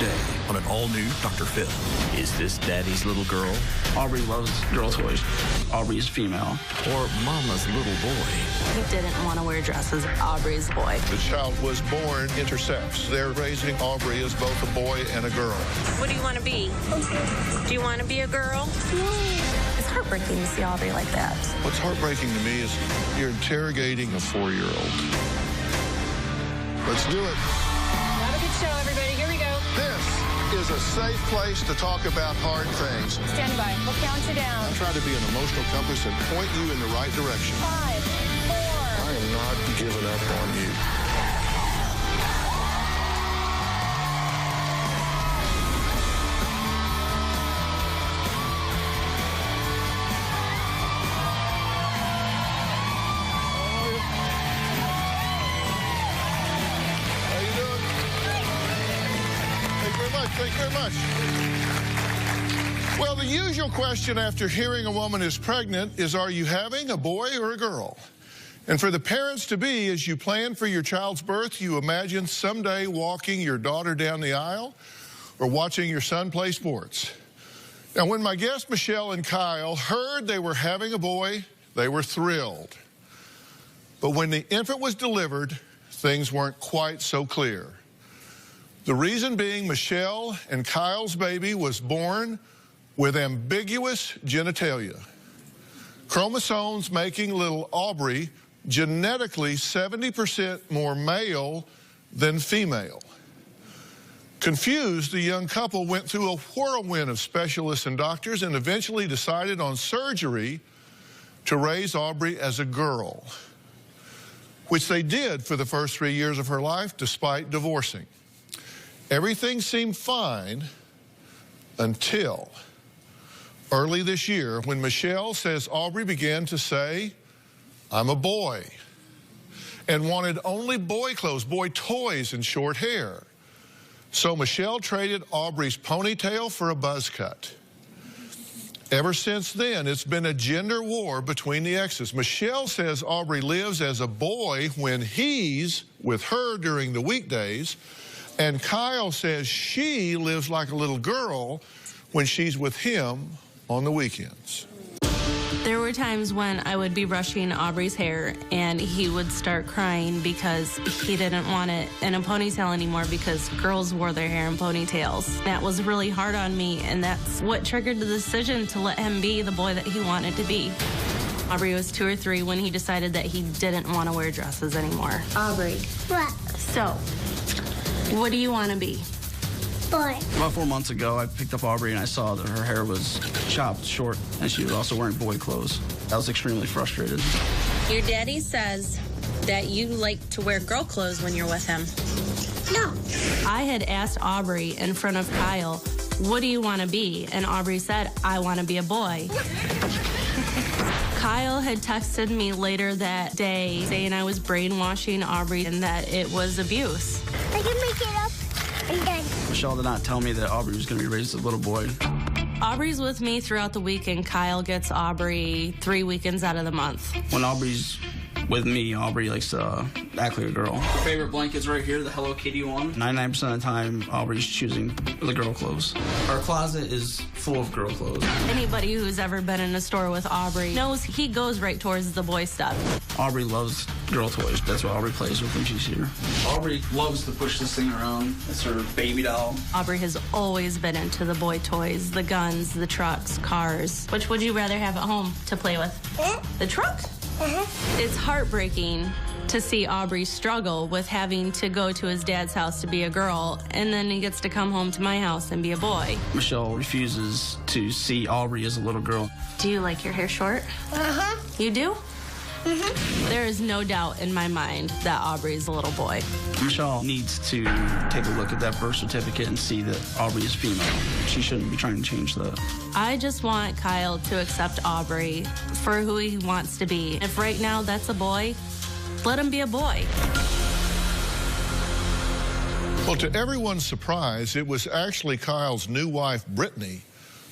Today on an all-new Dr. Phil. Is this daddy's little girl? Aubrey loves girl toys. Aubrey is female. Or mama's little boy? He didn't want to wear dresses. Aubrey's boy. The child was born intersex. They're raising Aubrey as both a boy and a girl. What do you want to be? Do you want to be a girl? It's heartbreaking to see Aubrey like that. What's heartbreaking to me is you're interrogating a 4-year-old. Let's do it. Have a good show, everybody. Here we go. This is a safe place to talk about hard things. Stand by. We'll count you down. Try to be an emotional compass and point you in the right direction. 5, 4. I am not giving up on you. Thank you very much. Well, the usual question after hearing a woman is pregnant is, are you having a boy or a girl? And for the parents-to-be, as you plan for your child's birth, you imagine someday walking your daughter down the aisle or watching your son play sports. Now, when my guests, Michelle and Kyle, heard they were having a boy, they were thrilled. But when the infant was delivered, things weren't quite so clear. The reason being, Michelle and Kyle's baby was born with ambiguous genitalia. Chromosomes making little Aubrey genetically 70% more male than female. Confused, the young couple went through a whirlwind of specialists and doctors and eventually decided on surgery to raise Aubrey as a girl, which they did for the first 3 years of her life despite divorcing. Everything seemed fine until early this year when Michelle says Aubrey began to say, I'm a boy, and wanted only boy clothes, boy toys, and short hair. So Michelle traded Aubrey's ponytail for a buzz cut. Ever since then, it's been a gender war between the exes. Michelle says Aubrey lives as a boy when he's with her during the weekdays, and Kyle says she lives like a little girl when she's with him on the weekends. There were times when I would be brushing Aubrey's hair and he would start crying because he didn't want it in a ponytail anymore because girls wore their hair in ponytails. That was really hard on me, and that's what triggered the decision to let him be the boy that he wanted to be. Aubrey was 2 or 3 when he decided that he didn't want to wear dresses anymore. Aubrey. What? So, what do you want to be? Boy. About 4 months ago, I picked up Aubrey and I saw that her hair was chopped short and she was also wearing boy clothes. I was extremely frustrated. Your daddy says that you like to wear girl clothes when you're with him. No. I had asked Aubrey in front of Kyle, what do you want to be? And Aubrey said, I want to be a boy. Kyle had texted me later that day saying I was brainwashing Aubrey and that it was abuse. I can make it up and then. Michelle did not tell me that Aubrey was going to be raised as a little boy. Aubrey's with me throughout the week, and Kyle gets Aubrey 3 weekends out of the month. When Aubrey's with me, Aubrey likes to act like a girl. Her favorite blanket's right here, the Hello Kitty one. 99% of the time, Aubrey's choosing the girl clothes. Our closet is full of girl clothes. Anybody who's ever been in a store with Aubrey knows he goes right towards the boy stuff. Aubrey loves girl toys. That's what Aubrey plays with when she's here. Aubrey loves to push this thing around. It's her baby doll. Aubrey has always been into the boy toys, the guns, the trucks, cars. Which would you rather have at home to play with? The truck? It's heartbreaking to see Aubrey struggle with having to go to his dad's house to be a girl, and then he gets to come home to my house and be a boy. Michelle refuses to see Aubrey as a little girl. Do you like your hair short? You do? There is no doubt in my mind that Aubrey's a little boy. Michelle needs to take a look at that birth certificate and see that Aubrey is female. She shouldn't be trying to change that. I just want Kyle to accept Aubrey for who he wants to be. If right now that's a boy, let him be a boy. Well, to everyone's surprise, it was actually Kyle's new wife, Brittany,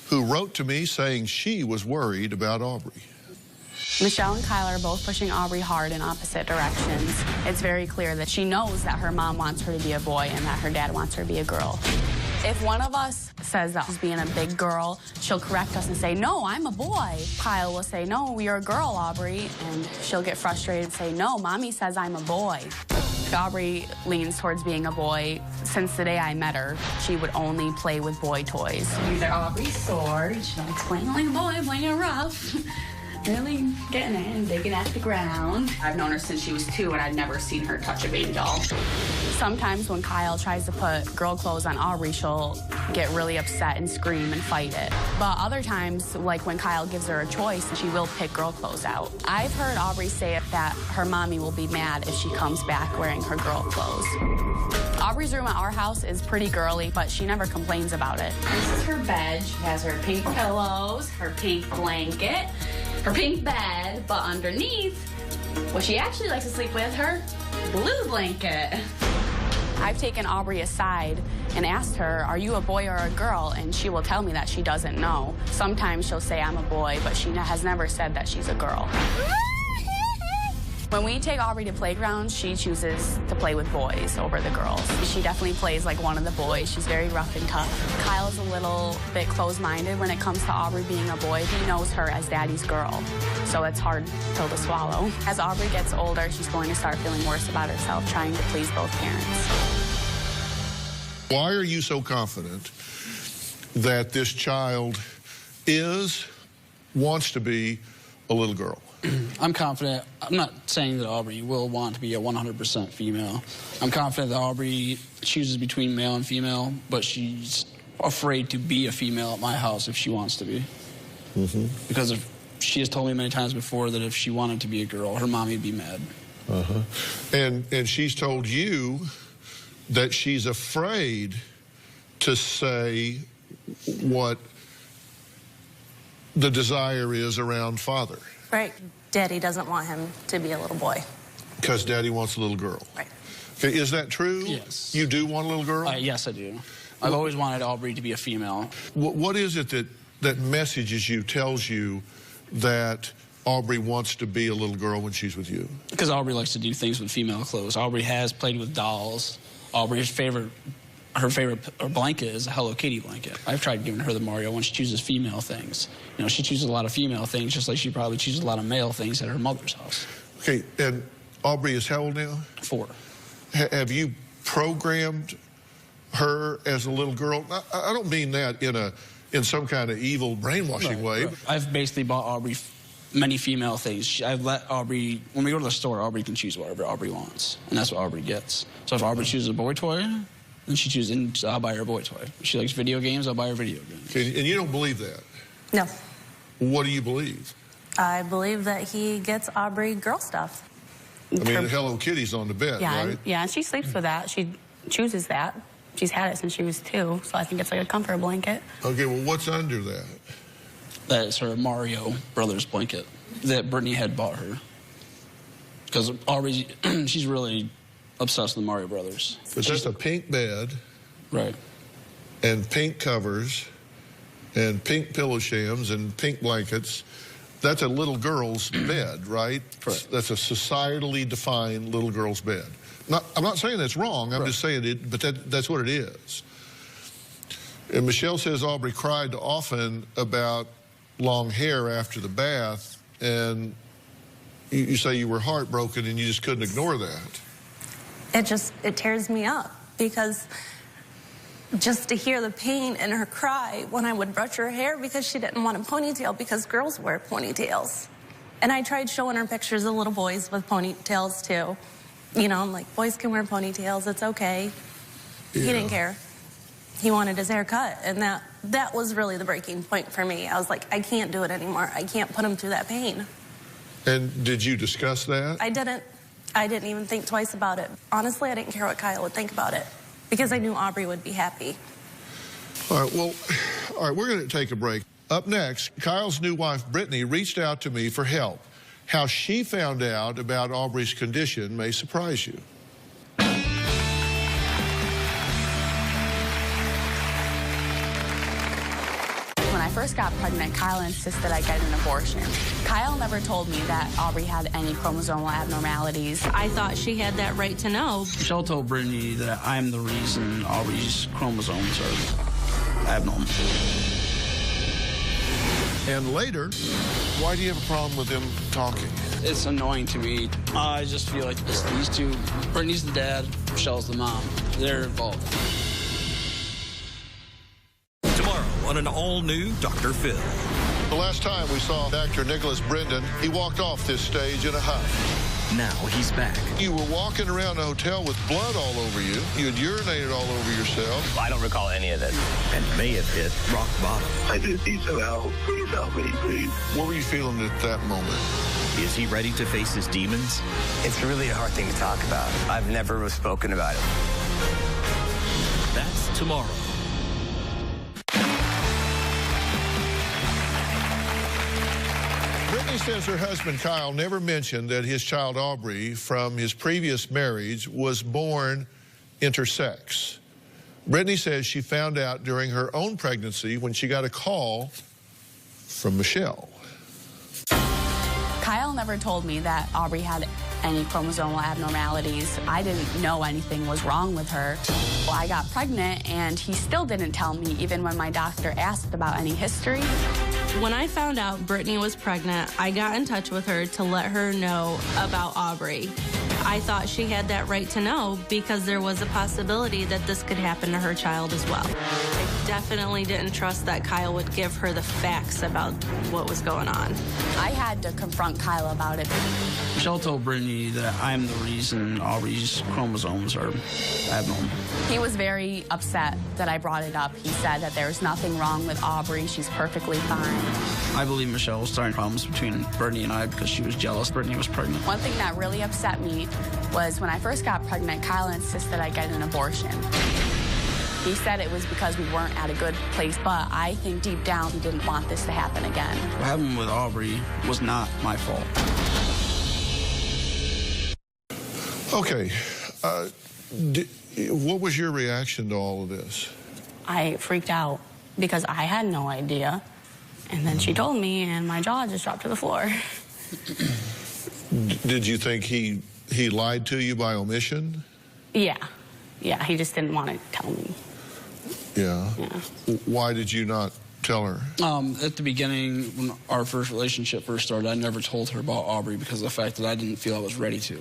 who wrote to me saying she was worried about Aubrey. Michelle and Kyle are both pushing Aubrey hard in opposite directions. It's very clear that she knows that her mom wants her to be a boy and that her dad wants her to be a girl. If one of us says that she's being a big girl, she'll correct us and say, no, I'm a boy. Kyle will say, no, you're a girl, Aubrey. And she'll get frustrated and say, no, Mommy says I'm a boy. Aubrey leans towards being a boy. Since the day I met her, she would only play with boy toys. These are Aubrey's swords. She likes playing like a boy, playing it rough. Really getting it and digging at the ground. I've known her since she was 2, and I've never seen her touch a baby doll. Sometimes when Kyle tries to put girl clothes on Aubrey, she'll get really upset and scream and fight it. But other times, like when Kyle gives her a choice, she will pick girl clothes out. I've heard Aubrey say that her mommy will be mad if she comes back wearing her girl clothes. Aubrey's room at our house is pretty girly, but she never complains about it. This is her bed. She has her pink pillows, her pink blanket, her pink bed, but underneath, what she actually likes to sleep with, her blue blanket. I've taken Aubrey aside and asked her, are you a boy or a girl? And she will tell me that she doesn't know. Sometimes she'll say I'm a boy, but she has never said that she's a girl. When we take Aubrey to playgrounds, she chooses to play with boys over the girls. She definitely plays like one of the boys. She's very rough and tough. Kyle's a little bit closed-minded when it comes to Aubrey being a boy. He knows her as daddy's girl, so it's hard pill to swallow. As Aubrey gets older, she's going to start feeling worse about herself, trying to please both parents. Why are you so confident that this child wants to be a little girl? I'm confident. I'm not saying that Aubrey will want to be a 100% female. I'm confident that Aubrey chooses between male and female, but she's afraid to be a female at my house if she wants to be. Because she has told me many times before that if she wanted to be a girl, her mommy would be mad. And she's told you that she's afraid to say what the desire is around father. Right. Daddy doesn't want him to be a little boy. Because Daddy wants a little girl. Right. Okay, is that true? Yes. You do want a little girl? Yes, I do. I've always wanted Aubrey to be a female. What is it that messages you, tells you that Aubrey wants to be a little girl when she's with you? Because Aubrey likes to do things with female clothes. Aubrey has played with dolls. Aubrey's favorite blanket is a Hello Kitty blanket. I've tried giving her the Mario one. She chooses female things. You know, she chooses a lot of female things, just like she probably chooses a lot of male things at her mother's house. Okay, and Aubrey is how old now? 4. Have you programmed her as a little girl? I don't mean that in some kind of evil brainwashing way. Right. I've basically bought Aubrey many female things. I've let Aubrey, when we go to the store, Aubrey can choose whatever Aubrey wants, and that's what Aubrey gets. So if Aubrey chooses a boy toy, then she chooses, and I'll buy her a boy toy. If she likes video games, I'll buy her video games. Okay, and you don't believe that? No. What do you believe? I believe that he gets Aubrey girl stuff. I mean, Hello Kitty's on the bed, right? Yeah, and she sleeps with that. She chooses that. She's had it since she was 2, so I think it's like a comfort blanket. Okay, well, what's under that? That is her Mario Brothers blanket that Brittany had bought her. Because Aubrey, she's really obsessed with the Mario Brothers. But that's a pink bed. Right. And pink covers, and pink pillow shams, and pink blankets. That's a little girl's bed, right? Right. That's a societally defined little girl's bed. I'm not saying that's wrong. I'm just saying it, but that's what it is. And Michelle says Aubrey cried often about long hair after the bath, and you say you were heartbroken and you just couldn't ignore that. It tears me up, because just to hear the pain in her cry when I would brush her hair because she didn't want a ponytail, because girls wear ponytails. And I tried showing her pictures of little boys with ponytails too. You know, I'm like, boys can wear ponytails, it's okay. Yeah. He didn't care. He wanted his hair cut, and that was really the breaking point for me. I was like, I can't do it anymore. I can't put him through that pain. And did you discuss that? I didn't even think twice about it. Honestly, I didn't care what Kyle would think about it, because I knew Aubrey would be happy. All right, we're going to take a break. Up next, Kyle's new wife, Brittany, reached out to me for help. How she found out about Aubrey's condition may surprise you. When I first got pregnant, Kyle insisted I get an abortion. Kyle never told me that Aubrey had any chromosomal abnormalities. I thought she had that right to know. Michelle told Brittany that I'm the reason Aubrey's chromosomes are abnormal. And later, why do you have a problem with them talking? It's annoying to me. I just feel like it's these two. Brittany's the dad, Michelle's the mom. They're involved. Tomorrow on an all-new Dr. Phil. The last time we saw actor Nicholas Brendan, he walked off this stage in a huff. Now he's back. You were walking around the hotel with blood all over you. You had urinated all over yourself. I don't recall any of this. And may have hit rock bottom. I just need some help. Please help me, please. What were you feeling at that moment? Is he ready to face his demons? It's really a hard thing to talk about. I've never spoken about it. That's tomorrow. Brittany says her husband Kyle never mentioned that his child Aubrey from his previous marriage was born intersex. Brittany says she found out during her own pregnancy when she got a call from Michelle. Kyle never told me that Aubrey had any chromosomal abnormalities. I didn't know anything was wrong with her. Well, I got pregnant, and he still didn't tell me, even when my doctor asked about any history. When I found out Brittany was pregnant, I got in touch with her to let her know about Aubrey. I thought she had that right to know because there was a possibility that this could happen to her child as well. I definitely didn't trust that Kyle would give her the facts about what was going on. I had to confront Kyle about it. Michelle told Brittany that I'm the reason Aubrey's chromosomes are abnormal. He was very upset that I brought it up. He said that there's nothing wrong with Aubrey. She's perfectly fine. I believe Michelle was starting problems between Brittany and I because she was jealous Brittany was pregnant. One thing that really upset me was when I first got pregnant, Kyle insisted I get an abortion. He said it was because we weren't at a good place, but I think deep down he didn't want this to happen again. What happened with Aubrey was not my fault. Okay, what was your reaction to all of this? I freaked out because I had no idea. And then she told me, and my jaw just dropped to the floor. Did you think he lied to you by omission? Yeah, he just didn't want to tell me. Yeah. Why did you not tell her? At the beginning, when our first relationship first started, I never told her about Aubrey because of the fact that I didn't feel I was ready to.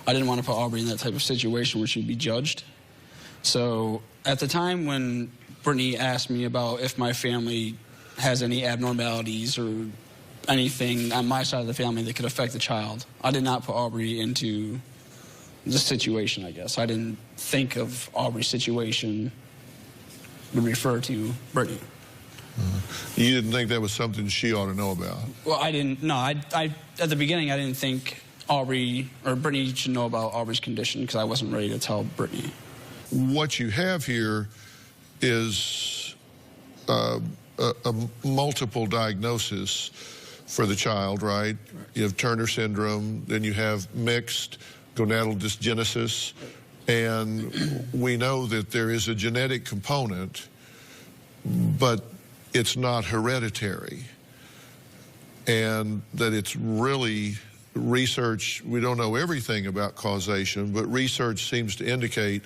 I didn't want to put Aubrey in that type of situation where she'd be judged. So at the time when Brittany asked me about if my family has any abnormalities or anything on my side of the family that could affect the child, I did not put Aubrey into the situation, I guess. I didn't think of Aubrey's situation would refer to Brittany. You didn't think that was something she ought to know about? Well, I didn't. No, I at the beginning, I didn't think Aubrey or Brittany should know about Aubrey's condition because I wasn't ready to tell Brittany. What you have here is a multiple diagnosis for the child, right? You have Turner syndrome, then you have mixed gonadal dysgenesis, and we know that there is a genetic component, but it's not hereditary, and that it's really research, we don't know everything about causation, but research seems to indicate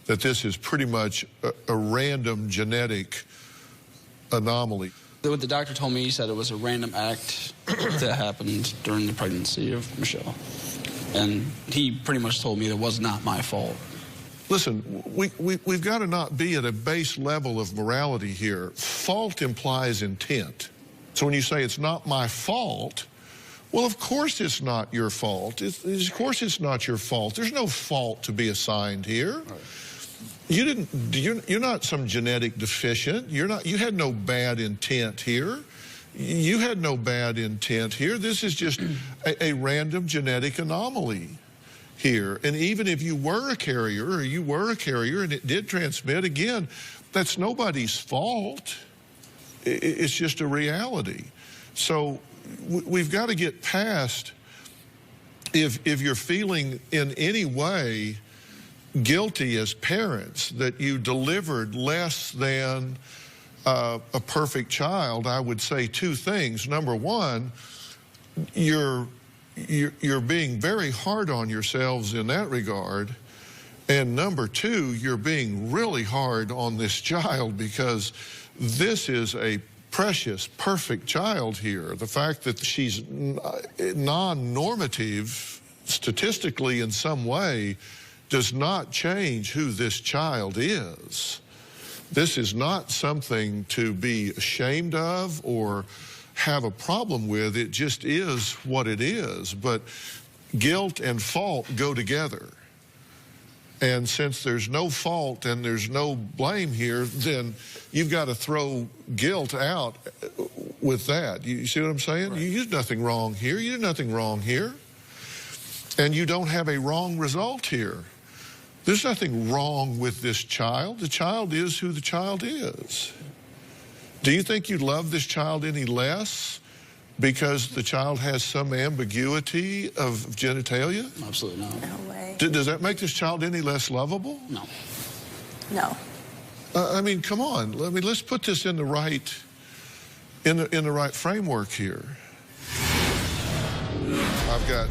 that this is pretty much a random genetic anomaly. What the doctor told me, he said it was a random act that happened during the pregnancy of Michelle. And he pretty much told me it was not my fault. Listen, we've got to not be at a base level of morality here. Fault implies intent. So when you say it's not my fault, well, of course it's not your fault. Of course it's not your fault. There's no fault to be assigned here. Right. You're not some genetic deficient. You had no bad intent here. You had no bad intent here. This is just a random genetic anomaly here. And even if you were a carrier and it did transmit, again, that's nobody's fault. It's just a reality. So we've got to get past, if you're feeling in any way guilty as parents that you delivered less than a perfect child, I would say two things. Number one, you're being very hard on yourselves in that regard. And number two, you're being really hard on this child because this is a precious, perfect child here. The fact that she's non-normative statistically in some way does not change who this child is. This is not something to be ashamed of or have a problem with. It just is what it is. But guilt and fault go together. And since there's no fault and there's no blame here, then you've got to throw guilt out with that. You see what I'm saying? Right. You did nothing wrong here. You did nothing wrong here. And you don't have a wrong result here. There's nothing wrong with this child. The child is who the child is. Do you think you love this child any less because the child has some ambiguity of genitalia? Absolutely not. No way. Does that make this child any less lovable? No. No. I mean, come on. I mean, let's put this in the right framework here. I've got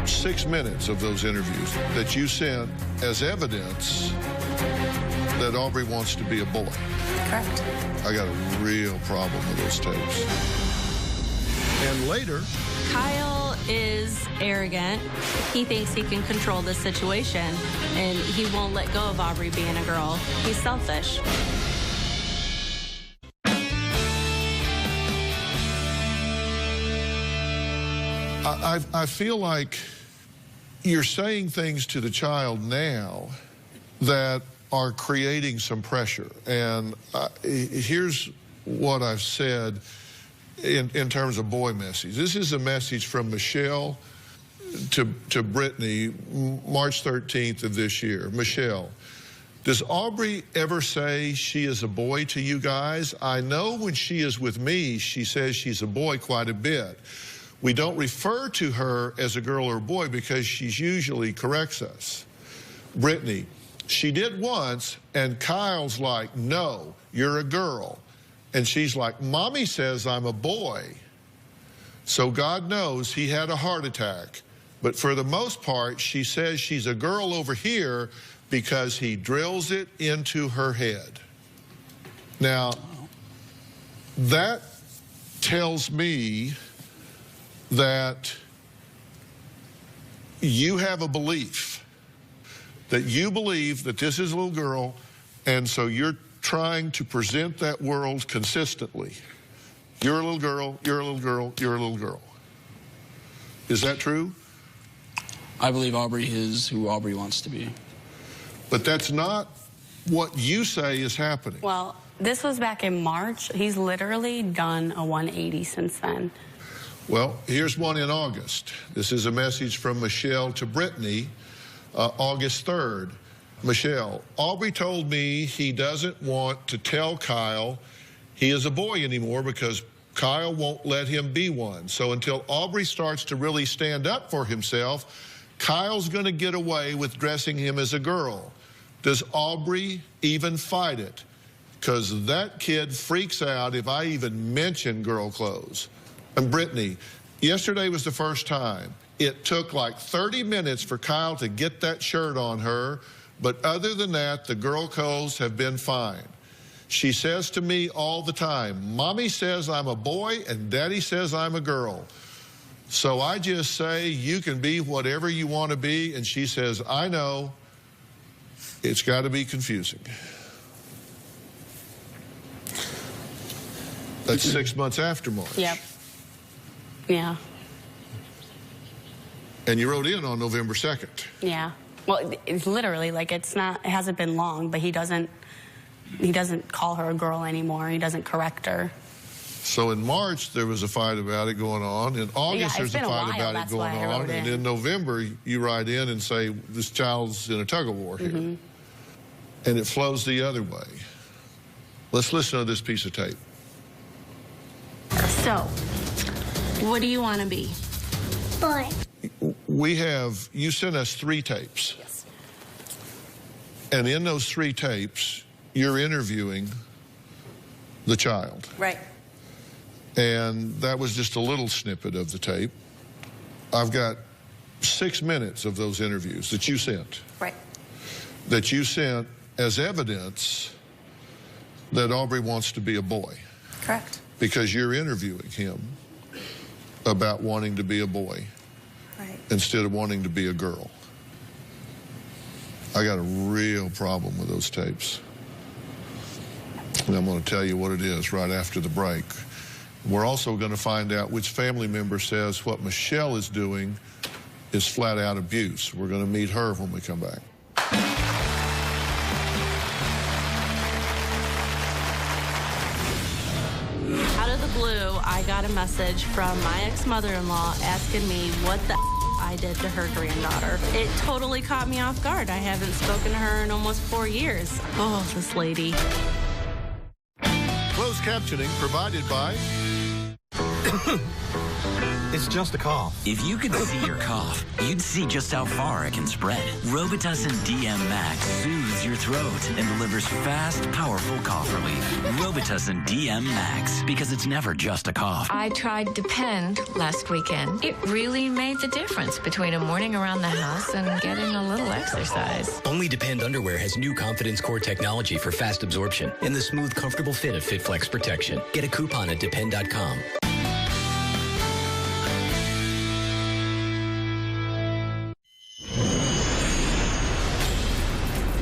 6 minutes of those interviews that you sent as evidence that Aubrey wants to be a boy. Correct. I got a real problem with those tapes. And later, Kyle is arrogant. He thinks he can control the situation, and he won't let go of Aubrey being a girl. He's selfish. I feel like you're saying things to the child now that are creating some pressure. And here's what I've said in terms of boy message. This is a message from Michelle to Brittany, March 13th of this year. Michelle, does Aubrey ever say she is a boy to you guys? I know when she is with me, she says she's a boy quite a bit. We don't refer to her as a girl or a boy because she usually corrects us. Brittany, she did once, and Kyle's like, no, you're a girl. And she's like, Mommy says I'm a boy. So God knows he had a heart attack. But for the most part, she says she's a girl over here because he drills it into her head. Now, that tells me that you have a belief, that you believe that this is a little girl, and so you're trying to present that world consistently. You're a little girl, you're a little girl, you're a little girl. Is that true? I believe Aubrey is who Aubrey wants to be. But that's not what you say is happening. Well, this was back in March. He's literally done a 180 since then. Well, here's one in August. This is a message from Michelle to Brittany, August 3rd. Michelle, Aubrey told me he doesn't want to tell Kyle he is a boy anymore because Kyle won't let him be one. So until Aubrey starts to really stand up for himself, Kyle's going to get away with dressing him as a girl. Does Aubrey even fight it? Because that kid freaks out if I even mention girl clothes. And Brittany, yesterday was the first time. It took like 30 minutes for Kyle to get that shirt on her, but other than that, the girl clothes have been fine. She says to me all the time, Mommy says I'm a boy and Daddy says I'm a girl. So I just say, you can be whatever you want to be, and she says, I know. It's got to be confusing. That's 6 months after March. Yep. Yeah. And you wrote in on November 2nd. Yeah. Well, it's literally like it hasn't been long, but he doesn't call her a girl anymore. He doesn't correct her. So in March, there was a fight about it going on. In August, there's a fight about it going on. And in November, you write in and say, this child's in a tug-of-war here. Mm-hmm. And it flows the other way. Let's listen to this piece of tape. So, what do you want to be? Boy. You sent us 3 tapes. Yes. And in those 3 tapes, you're interviewing the child. Right. And that was just a little snippet of the tape. I've got 6 minutes of those interviews that you sent. Right. That you sent as evidence that Aubrey wants to be a boy. Correct. Because you're interviewing him about wanting to be a boy. Right. Instead of wanting to be a girl. I got a real problem with those tapes. And I'm going to tell you what it is right after the break. We're also going to find out which family member says what Michelle is doing is flat out abuse. We're going to meet her when we come back. Out of the blue, I got a message from my ex-mother-in-law asking me what the I did to her granddaughter. It totally caught me off guard. I haven't spoken to her in almost 4 years. Oh, this lady. Closed captioning provided by... It's just a cough. If you could see your cough, you'd see just how far it can spread. Robitussin DM Max soothes your throat and delivers fast, powerful cough relief. Robitussin DM Max, because it's never just a cough. I tried Depend last weekend. It really made the difference between a morning around the house and getting a little exercise. Only Depend underwear has new Confidence Core technology for fast absorption and the smooth, comfortable fit of FitFlex protection. Get a coupon at Depend.com.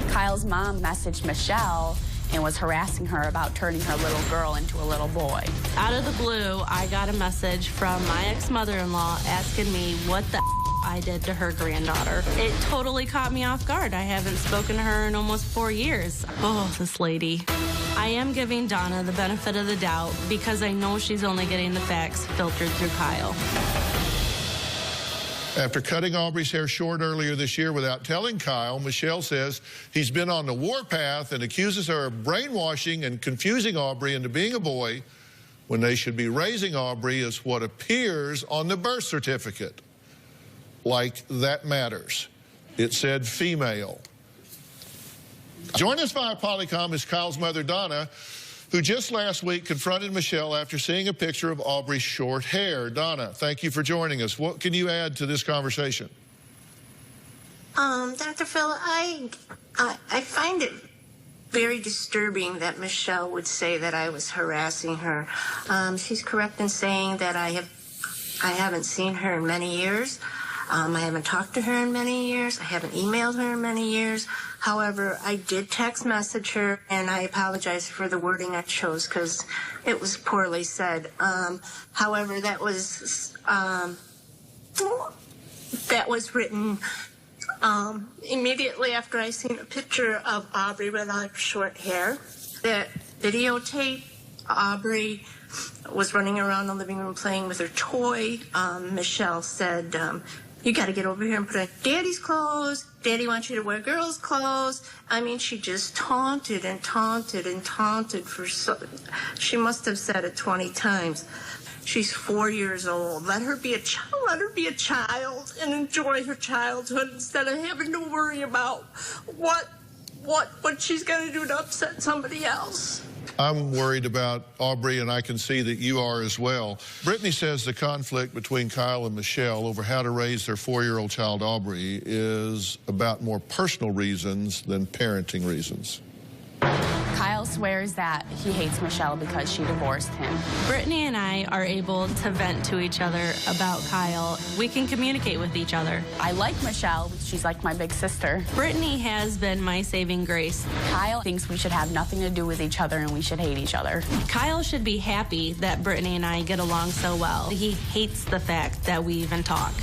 Kyle's mom messaged Michelle and was harassing her about turning her little girl into a little boy. Out of the blue, I got a message from my ex-mother-in-law asking me what the I did to her granddaughter. It totally caught me off guard. I haven't spoken to her in almost 4 years. Oh, this lady. I am giving Donna the benefit of the doubt because I know she's only getting the facts filtered through Kyle. After cutting Aubrey's hair short earlier this year without telling Kyle, Michelle says he's been on the warpath and accuses her of brainwashing and confusing Aubrey into being a boy when they should be raising Aubrey as what appears on the birth certificate. Like that matters. It said female. Join us via Polycom is Kyle's mother, Donna, who just last week confronted Michelle after seeing a picture of Aubrey's short hair. Donna, thank you for joining us. What can you add to this conversation? Dr. Phil, I find it very disturbing that Michelle would say that I was harassing her. She's correct in saying that I haven't seen her in many years. I haven't talked to her in many years. I haven't emailed her in many years. However, I did text message her, and I apologize for the wording I chose because it was poorly said. However, that was written immediately after I seen a picture of Aubrey without short hair. That videotape, Aubrey was running around the living room playing with her toy. Michelle said, you got to get over here and put on Daddy's clothes. Daddy wants you to wear girls' clothes. I mean, she just taunted and taunted and taunted she must have said it 20 times. She's 4 years old. Let her be a child. Let her be a child and enjoy her childhood instead of having to worry about what she's going to do to upset somebody else. I'm worried about Aubrey, and I can see that you are as well. Brittany says the conflict between Kyle and Michelle over how to raise their 4-year-old child, Aubrey, is about more personal reasons than parenting reasons. Kyle swears that he hates Michelle because she divorced him. Brittany and I are able to vent to each other about Kyle. We can communicate with each other. I like Michelle. She's like my big sister. Brittany has been my saving grace. Kyle thinks we should have nothing to do with each other and we should hate each other. Kyle should be happy that Brittany and I get along so well. He hates the fact that we even talk.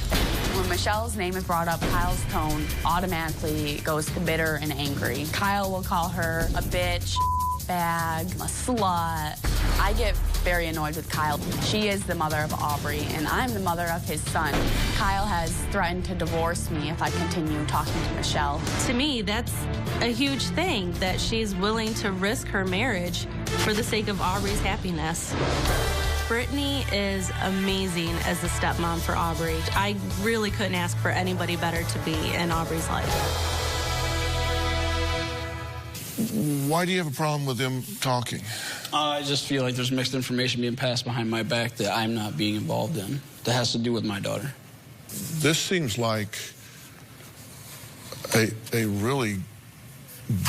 When Michelle's name is brought up, Kyle's tone automatically goes to bitter and angry. Kyle will call her a bitch, bag, a slut. I get very annoyed with Kyle. She is the mother of Aubrey, and I'm the mother of his son. Kyle has threatened to divorce me if I continue talking to Michelle. To me, that's a huge thing, that she's willing to risk her marriage for the sake of Aubrey's happiness. Brittany is amazing as a stepmom for Aubrey. I really couldn't ask for anybody better to be in Aubrey's life. Why do you have a problem with them talking? I just feel like there's mixed information being passed behind my back that I'm not being involved in. That has to do with my daughter. This seems like a really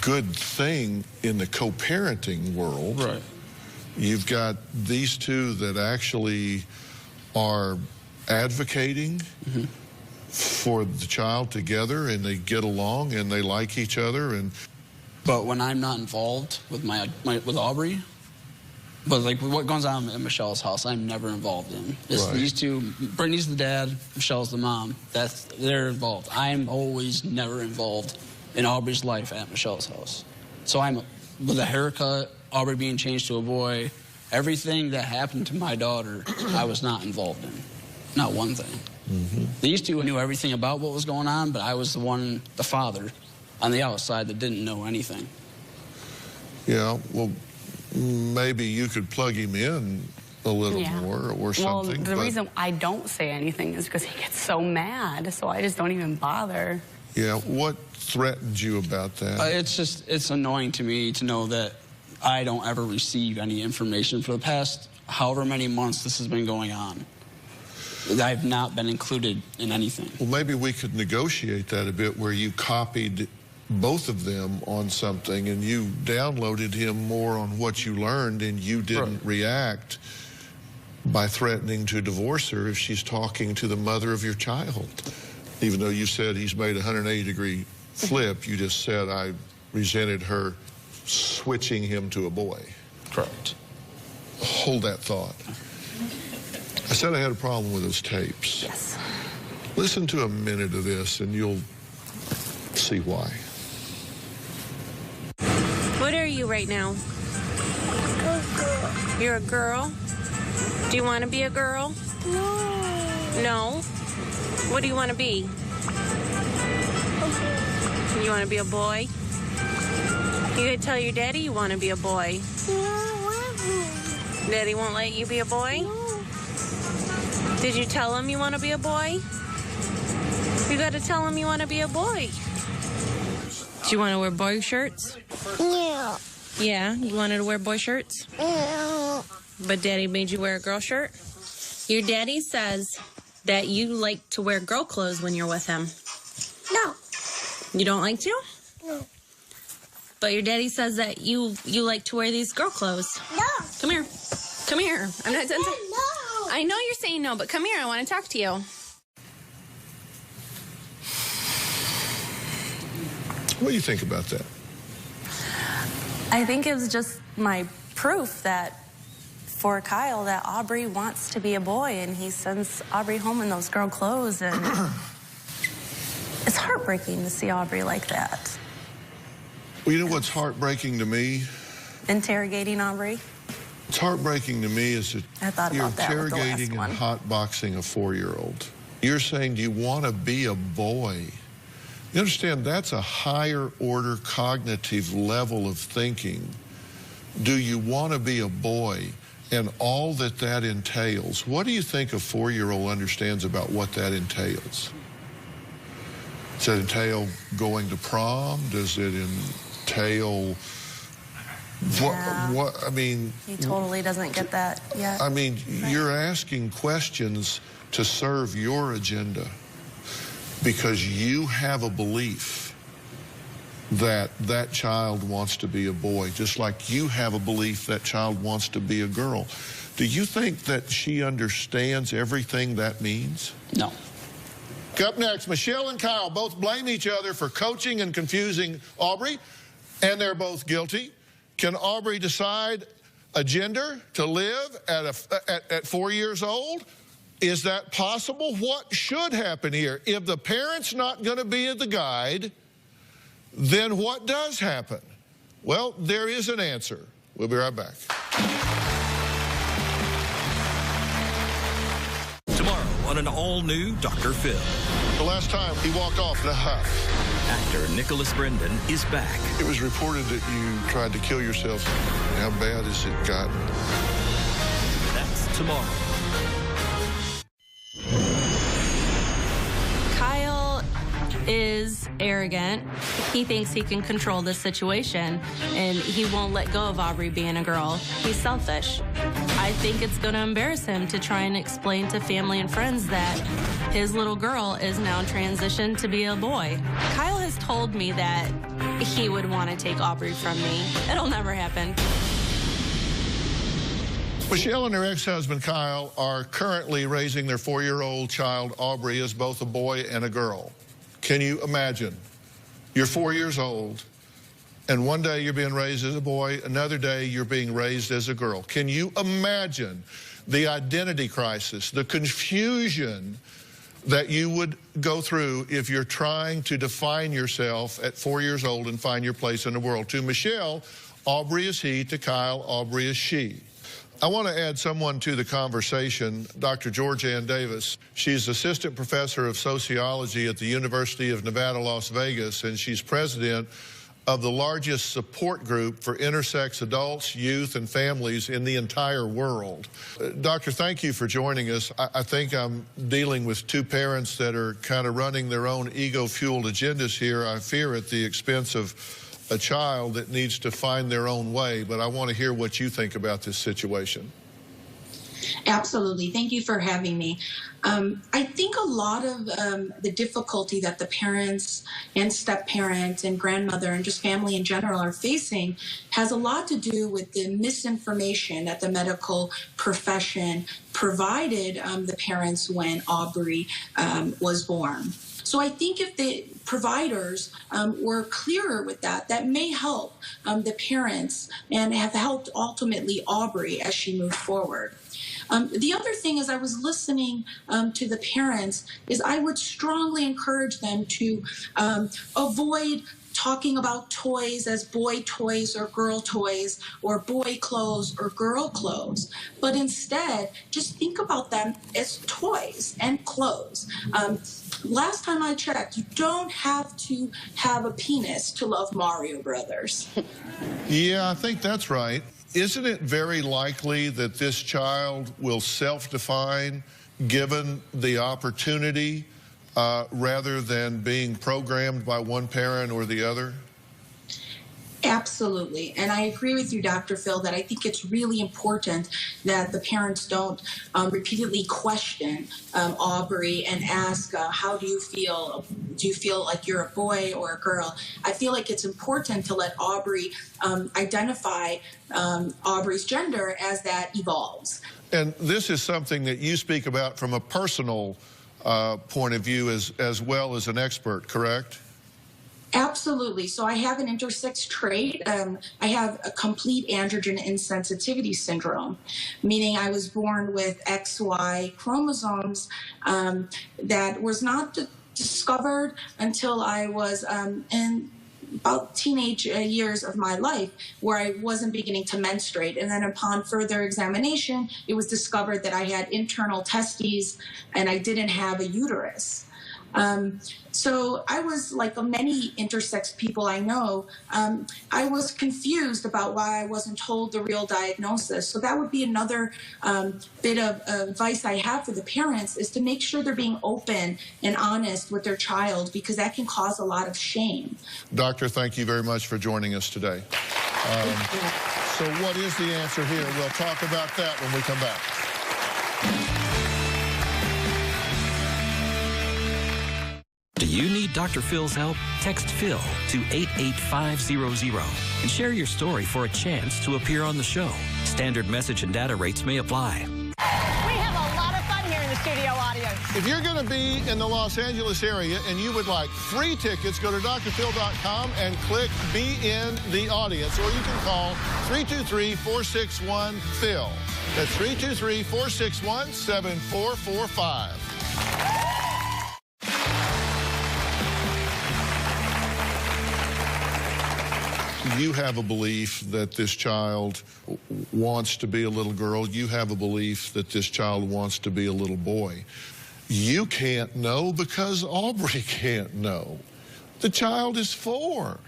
good thing in the co-parenting world. Right. You've got these two that actually are advocating for the child together, and they get along and they like each other. But when I'm not involved with with Aubrey, but like what goes on at Michelle's house, I'm never involved in. It's Right. these two. Brittany's the dad, Michelle's the mom. They're involved. I'm always never involved in Aubrey's life at Michelle's house. So I'm with a haircut, Aubrey being changed to a boy, everything that happened to my daughter, I was not involved in. Not one thing. These two knew everything about what was going on, but I was the father on the outside that didn't know anything. Yeah, well, maybe you could plug him in a little more or something. Well, the reason I don't say anything is because he gets so mad, so I just don't even bother. Yeah, what threatened you about that? It's annoying to me to know that I don't ever receive any information for the past however many months this has been going on. I've not been included in anything. Well, maybe we could negotiate that a bit where you copied both of them on something and you downloaded him more on what you learned, and you didn't react by threatening to divorce her if she's talking to the mother of your child. Even though you said he's made a 180-degree flip, you just said, I resented her switching him to a boy. Correct. Hold that thought. I said I had a problem with those tapes. Yes. Listen to a minute of this and you'll see why. What are you right now? You're a girl? Do you want to be a girl? No. No? What do you want to be? You want to be a boy? You could tell your daddy you want to be a boy. Daddy won't let you be a boy? No. Did you tell him you want to be a boy? You got to tell him you want to be a boy. Do you want to wear boy shirts? Yeah. Yeah, you wanted to wear boy shirts? Yeah. But Daddy made you wear a girl shirt? Your daddy says that you like to wear girl clothes when you're with him. No. You don't like to? No. But your daddy says that you like to wear these girl clothes. No. Come here. Come here. I'm not done. No. I know you're saying no, but come here. I want to talk to you. What do you think about that? I think it was just my proof that for Kyle that Aubrey wants to be a boy, and he sends Aubrey home in those girl clothes, and it's heartbreaking to see Aubrey like that. Well, you know what's heartbreaking to me? Interrogating Aubrey. What's heartbreaking to me is that I thought you're about that with the last interrogating one. and hotboxing a 4-year-old. You're saying, do you want to be a boy? You understand, that's a higher order cognitive level of thinking. Do you want to be a boy? And all that that entails. What do you think a 4-year-old understands about what that entails? Does it entail going to prom? Does it entail... What, I mean... He totally doesn't get that yet. I mean, you're asking questions to serve your agenda because you have a belief that that child wants to be a boy, just like you have a belief that child wants to be a girl. Do you think that she understands everything that means? No. Up next, Michelle and Kyle both blame each other for coaching and confusing Aubrey, and they're both guilty. Can Aubrey decide a gender to live at 4 years old? Is that possible? What should happen here? If the parent's not going to be the guide, then what does happen? Well, there is an answer. We'll be right back. Tomorrow on an all-new Dr. Phil. The last time he walked off in a huff. Actor Nicholas Brendan is back. It was reported that you tried to kill yourself. How bad has it gotten? That's tomorrow. Kyle is arrogant. He thinks he can control this situation, and he won't let go of Aubrey being a girl. He's selfish. I think it's going to embarrass him to try and explain to family and friends that his little girl is now transitioned to be a boy. Kyle has told me that he would want to take Aubrey from me. It'll never happen. Michelle and her ex-husband, Kyle, are currently raising their 4-year-old child, Aubrey, as both a boy and a girl. Can you imagine? You're 4 years old, and one day you're being raised as a boy, another day you're being raised as a girl. Can you imagine the identity crisis, the confusion that you would go through if you're trying to define yourself at 4 years old and find your place in the world? To Michelle, Aubrey is he. To Kyle, Aubrey is she. I want to add someone to the conversation, Dr. Georgianne Davis. She's assistant professor of sociology at the University of Nevada, Las Vegas, and she's president of the largest support group for intersex adults, youth, and families in the entire world. Doctor, thank you for joining us. I think I'm dealing with two parents that are kind of running their own ego-fueled agendas here, I fear at the expense of a child that needs to find their own way, but I want to hear what you think about this situation. Absolutely. Thank you for having me. I think a lot of the difficulty that the parents and step-parent and grandmother and just family in general are facing has a lot to do with the misinformation that the medical profession provided the parents when Aubrey was born. So I think if the providers were clearer with that, that may help the parents and have helped ultimately Aubrey as she moved forward. The other thing is I was listening to the parents is I would strongly encourage them to avoid talking about toys as boy toys or girl toys or boy clothes or girl clothes, but instead just think about them as toys and clothes. Last time I checked, you don't have to have a penis to love Mario Brothers. Yeah, I think that's right. Isn't it very likely that this child will self-define given the opportunity rather than being programmed by one parent or the other? Absolutely. And I agree with you, Dr. Phil, that I think it's really important that the parents don't repeatedly question Aubrey and ask, how do you feel? Do you feel like you're a boy or a girl? I feel like it's important to let Aubrey identify Aubrey's gender as that evolves. And this is something that you speak about from a personal point of view as well as an expert, correct? Absolutely. So I have an intersex trait. I have a complete androgen insensitivity syndrome, meaning I was born with XY chromosomes that was not discovered until I was in about teenage years of my life, where I wasn't beginning to menstruate. And then upon further examination, it was discovered that I had internal testes and I didn't have a uterus. So I was like many intersex people I know, I was confused about why I wasn't told the real diagnosis. So that would be another bit of advice I have for the parents, is to make sure they're being open and honest with their child, because that can cause a lot of shame. Doctor, thank you very much for joining us today. So what is the answer here? We'll talk about that when we come back. Do you need Dr. Phil's help? Text Phil to 88500 and share your story for a chance to appear on the show. Standard message and data rates may apply. We have a lot of fun here in the studio audience. If you're going to be in the Los Angeles area and you would like free tickets, go to drphil.com and click Be in the Audience, or you can call 323-461-PHIL. That's 323-461-7445. You have a belief that this child wants to be a little girl. You have a belief that this child wants to be a little boy. You can't know because Aubrey can't know. The child is 4.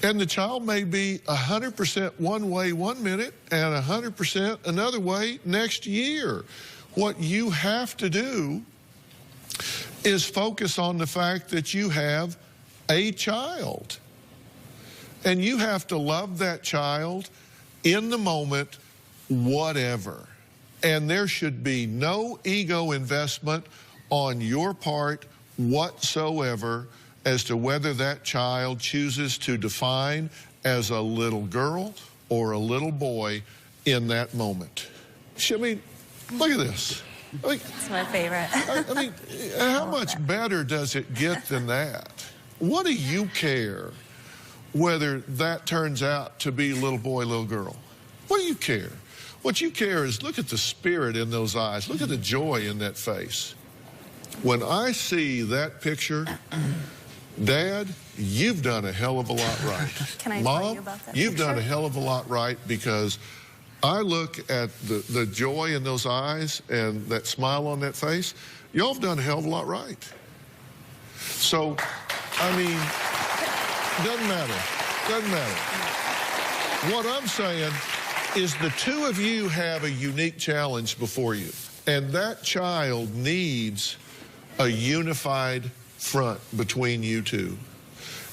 And the child may be 100% one way 1 minute and 100% another way next year. What you have to do is focus on the fact that you have a child. And you have to love that child in the moment, whatever. And there should be no ego investment on your part whatsoever as to whether that child chooses to define as a little girl or a little boy in that moment. I mean, look at this. It's my favorite. I mean, how much better does it get than that? What do you care whether that turns out to be little boy, little girl? What do you care? What you care is look at the spirit in those eyes. Look at the joy in that face. When I see that picture, Dad, you've done a hell of a lot right. Can I Mom, tell you about that you've picture? done a hell of a lot right, because I look at the joy in those eyes and that smile on that face. Y'all have done a hell of a lot right. So, I mean, doesn't matter. Doesn't matter. What I'm saying is the two of you have a unique challenge before you. And that child needs a unified front between you two.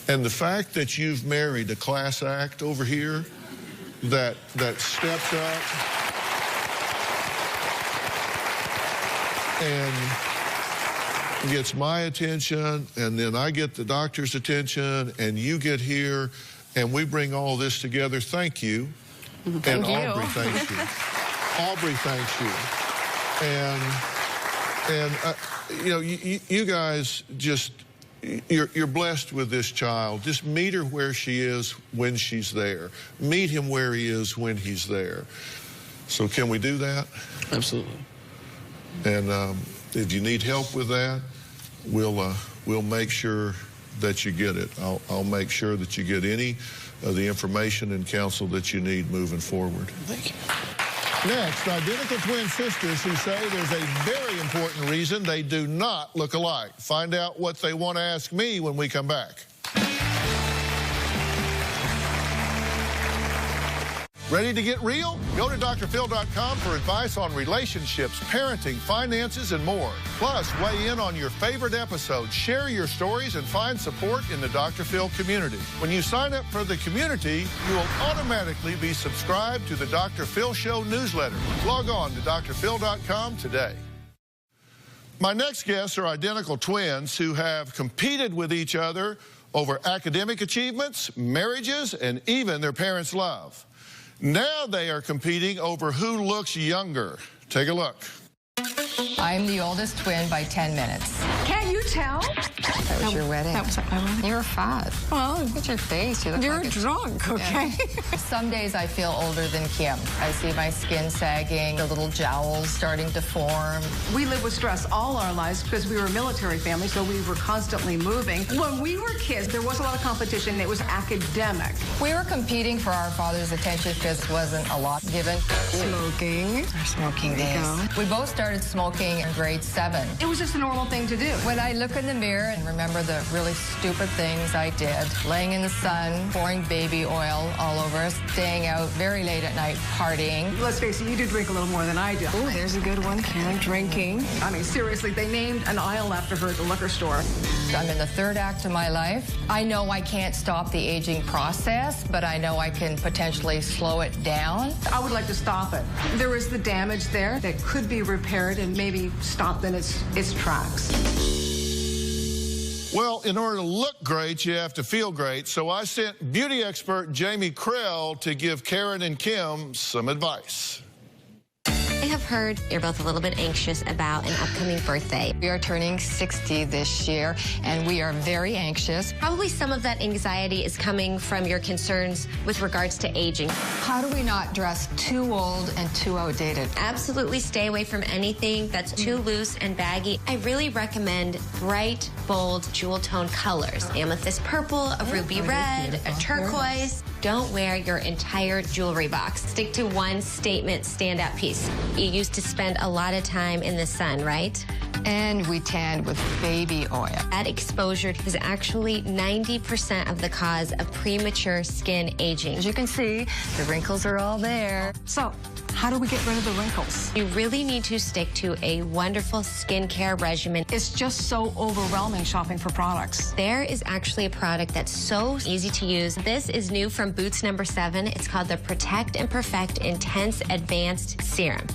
And the fact that you've married a class act over here that steps up and gets my attention, and then I get the doctor's attention, and you get here, and we bring all this together. Thank you. Thank you. Aubrey thanks you. Aubrey thanks you. And you know, you guys just, you're blessed with this child. Just meet her where she is when she's there. Meet him where he is when he's there. So can we do that? Absolutely. And if you need help with that, we'll make sure that you get it. I'll make sure that you get any of the information and counsel that you need moving forward. Thank you. Next, identical twin sisters who say there's a very important reason they do not look alike. Find out what they want to ask me when we come back. Ready to get real? Go to drphil.com for advice on relationships, parenting, finances, and more. Plus, weigh in on your favorite episodes, share your stories, and find support in the Dr. Phil community. When you sign up for the community, you will automatically be subscribed to the Dr. Phil Show newsletter. Log on to drphil.com today. My next guests are identical twins who have competed with each other over academic achievements, marriages, and even their parents' love. Now they are competing over who looks younger. Take a look. I'm the oldest twin by 10 minutes. Can't you tell? That was your wedding. That was my wedding. You were fat. Well, look at your face. You look you're like drunk, okay? Yeah. Some days I feel older than Kim. I see my skin sagging, the little jowls starting to form. We lived with stress all our lives because we were a military family, so we were constantly moving. When we were kids, there was a lot of competition. It was academic. We were competing for our father's attention because wasn't a lot given. Smoking. Our smoking days. We both started smoking in grade 7. It was just a normal thing to do. When I look in the mirror and remember the really stupid things I did, laying in the sun, pouring baby oil all over us, staying out very late at night, partying. Let's face it, you do drink a little more than I do. Oh, there's a good one, Karen, drinking. I mean, seriously, they named an aisle after her at the liquor store. I'm in the third act of my life. I know I can't stop the aging process, but I know I can potentially slow it down. I would like to stop it. There is the damage there that could be repaired and maybe stopped in its tracks. Well, in order to look great, you have to feel great. So I sent beauty expert Jamie Krell to give Karen and Kim some advice. I have heard you're both a little bit anxious about an upcoming birthday. We are turning 60 this year, and we are very anxious. Probably some of that anxiety is coming from your concerns with regards to aging. How do we not dress too old and too outdated? Absolutely stay away from anything that's too loose and baggy. I really recommend bright, bold, jewel tone colors. Amethyst purple, a ruby red, a turquoise. Don't wear your entire jewelry box. Stick to one statement standout piece. You used to spend a lot of time in the sun, right? And we tanned with baby oil. That exposure is actually 90% of the cause of premature skin aging. As you can see, the wrinkles are all there. So, How do we get rid of the wrinkles? You really need to stick to a wonderful skincare regimen. It's just so overwhelming shopping for products. There is actually a product that's so easy to use. This is new from Boots No. 7. It's called the Protect and Perfect Intense Advanced Serum.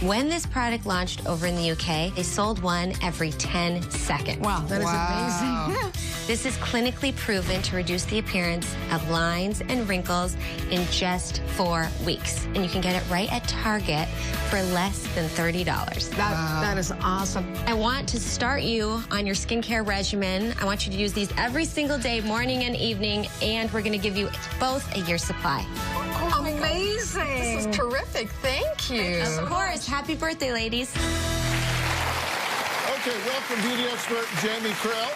When this product launched over in the UK, they sold one every 10 seconds. Wow, that is amazing. This is clinically proven to reduce the appearance of lines and wrinkles in just 4 weeks. And you can get it right at Target for less than $30. That is awesome. I want to start you on your skincare regimen. I want you to use these every single day, morning and evening, and we're going to give you both a year's supply. Oh, amazing. This is terrific. Thank you. Of course. Happy birthday, ladies. Okay, welcome beauty expert Jamie Krell.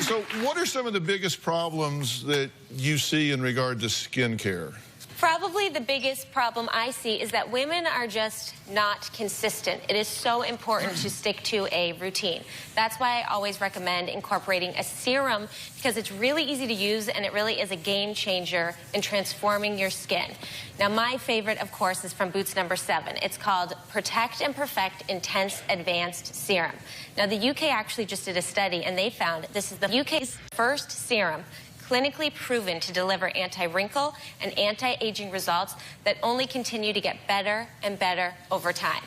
So what are some of the biggest problems that you see in regard to skincare? Probably the biggest problem I see is that women are just not consistent. It is so important to stick to a routine. That's why I always recommend incorporating a serum, because it's really easy to use and it really is a game changer in transforming your skin. Now, my favorite, of course, is from Boots No. 7. It's called Protect and Perfect Intense Advanced Serum. Now, the UK actually just did a study and they found this is the UK's first serum clinically proven to deliver anti-wrinkle and anti-aging results that only continue to get better and better over time.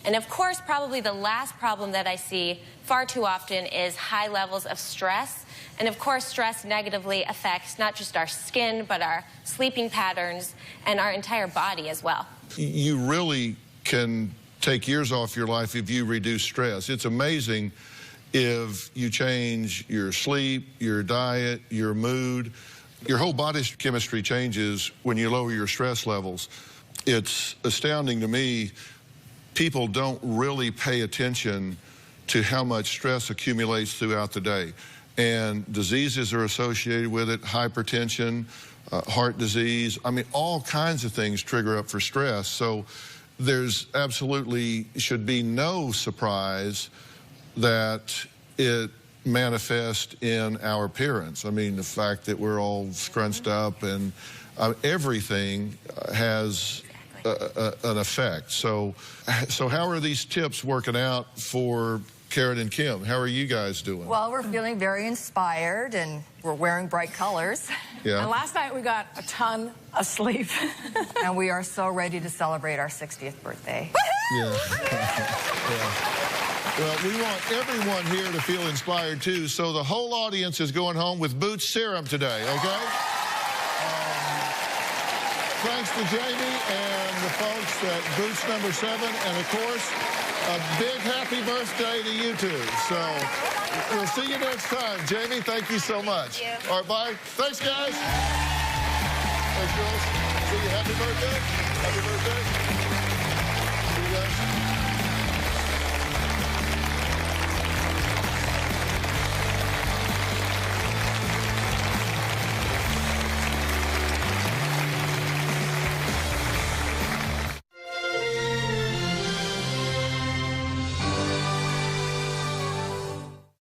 And of course, probably the last problem that I see far too often is high levels of stress. And of course, stress negatively affects not just our skin, but our sleeping patterns and our entire body as well. You really can take years off your life if you reduce stress. It's amazing if you change your sleep, your diet, your mood. Your whole body's chemistry changes when you lower your stress levels. It's astounding to me, people don't really pay attention to how much stress accumulates throughout the day. And diseases are associated with it, hypertension, heart disease. I mean, all kinds of things trigger up for stress. So there's absolutely should be no surprise that it manifests in our appearance. I mean, the fact that we're all scrunched up and everything has an effect. So how are these tips working out for Karen and Kim? How are you guys doing? Well, we're feeling very inspired and we're wearing bright colors. Yeah. And last night we got a ton of sleep. And we are so ready to celebrate our 60th birthday. Yeah. Yeah. Well, we want everyone here to feel inspired, too, so the whole audience is going home with Boots Serum today, okay? Thanks to Jamie and the folks at Boots No. 7, and, of course, a big happy birthday to you, too. So we'll see you next time. Jamie, thank you so much. Thank you. All right, bye. Thanks, guys. Thanks, girls. See you. Happy birthday. Happy birthday. See you guys.